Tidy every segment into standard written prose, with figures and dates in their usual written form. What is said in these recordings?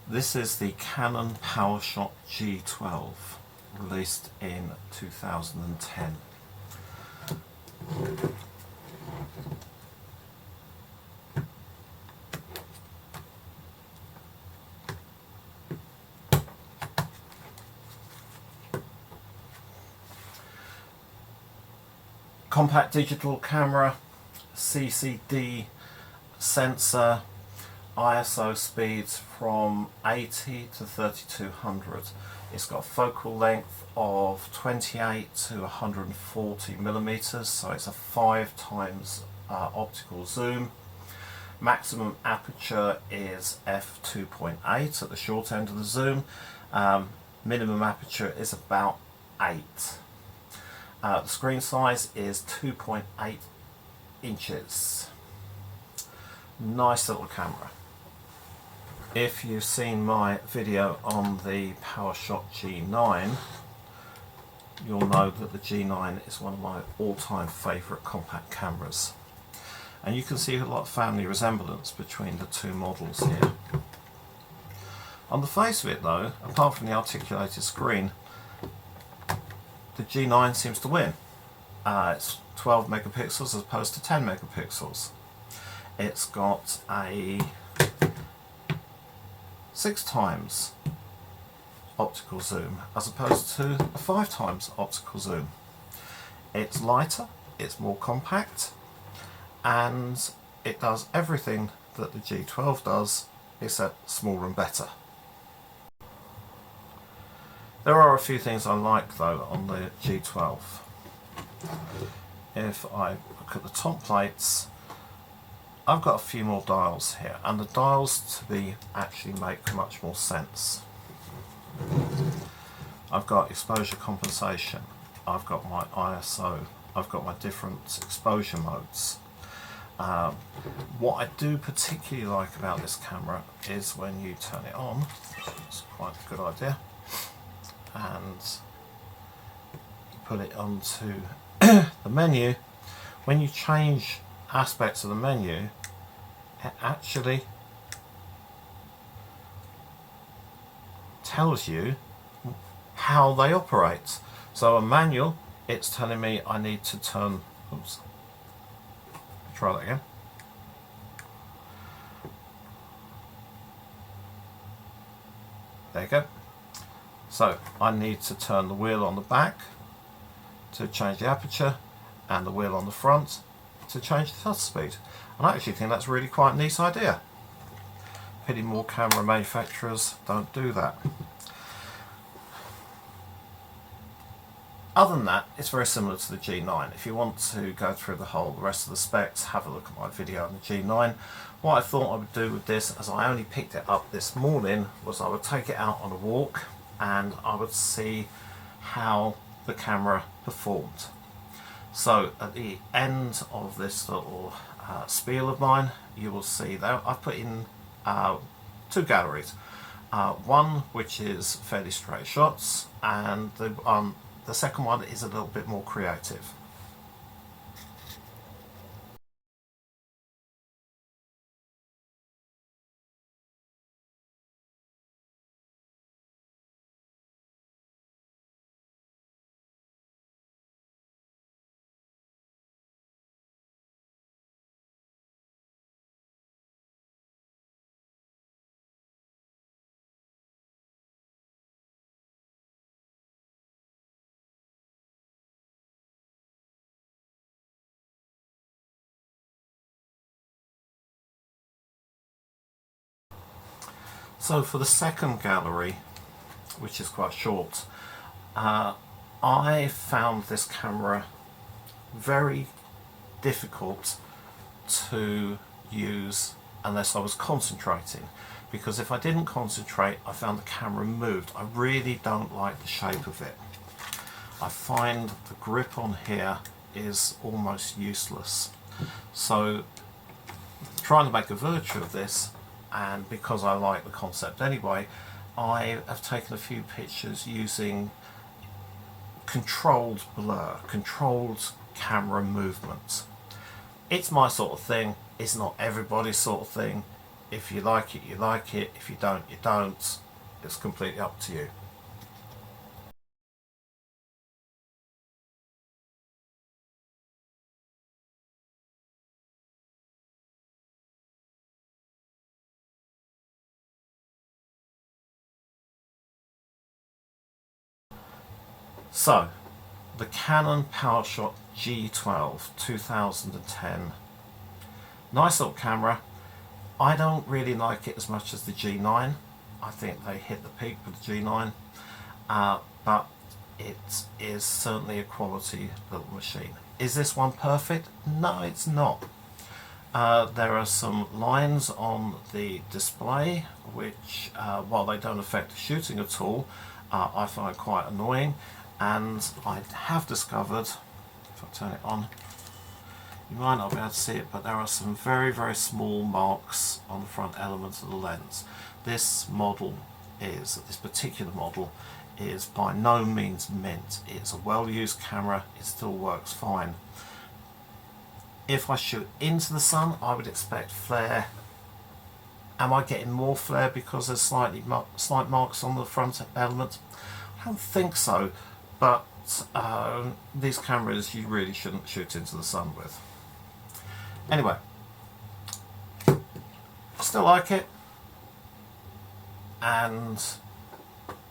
This is the Canon Powershot G12, released in 2010. Compact digital camera, CCD sensor, ISO speeds from 80 to 3200. It's got a focal length of 28 to 140 millimeters, so it's a 5 times optical zoom. Maximum aperture is f2.8 at the short end of the zoom. Minimum aperture is about 8. The screen size is 2.8 inches. Nice little camera. If you've seen my video on the Powershot G9, you'll know that the G9 is one of my all-time favourite compact cameras. And you can see a lot of family resemblance between the two models here. On the face of it though, apart from the articulated screen, the G9 seems to win. It's 12 megapixels as opposed to 10 megapixels. It's got a 6 times optical zoom as opposed to a 5 times optical zoom. It's lighter, it's more compact, and it does everything that the G12 does except smaller and better. There are a few things I like though on the G12. If I look at the top plates, I've got a few more dials here, and the dials to me actually make much more sense. I've got exposure compensation, I've got my ISO, I've got my different exposure modes. What I do particularly like about this camera is when you turn it on, which is quite a good idea, and you put it onto the menu. When you change aspects of the menu, it actually tells you how they operate. So a manual, it's telling me I need to turn, oops, try that again. There you go. So I need to turn the wheel on the back to change the aperture, and the wheel on the front to change the shutter speed. And I actually think that's really quite a neat idea. Pity more camera manufacturers don't do that. Other than that, it's very similar to the G9. If you want to go through the rest of the specs, have a look at my video on the G9. What I thought I would do with this, as I only picked it up this morning, was I would take it out on a walk and I would see how the camera performed. So at the end of this little spiel of mine, you will see that I've put in 2 galleries. One which is fairly straight shots, and the second one is a little bit more creative. So for the second gallery, which is quite short, I found this camera very difficult to use unless I was concentrating, because if I didn't concentrate I found the camera moved. I really don't like the shape of it. I find the grip on here is almost useless. So trying to make a virtue of this, and because I like the concept anyway, I have taken a few pictures using controlled blur, controlled camera movement. It's my sort of thing, it's not everybody's sort of thing. If you like it, you like it. If you don't, you don't. It's completely up to you. So, the Canon Powershot G12 2010. Nice little camera. I don't really like it as much as the G9. I think they hit the peak with the G9, but it is certainly a quality little machine. Is this one perfect? No, it's not. There are some lines on the display which, while they don't affect the shooting at all, I find quite annoying, and I have discovered, if I turn it on, you might not be able to see it, but there are some very, very small marks on the front elements of the lens. This particular model is by no means mint. It's a well-used camera, it still works fine. If I shoot into the sun, I would expect flare. Am I getting more flare because there's slight marks on the front element? I don't think so, but these cameras you really shouldn't shoot into the sun with. Anyway, still like it, and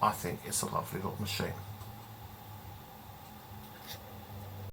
I think it's a lovely little machine.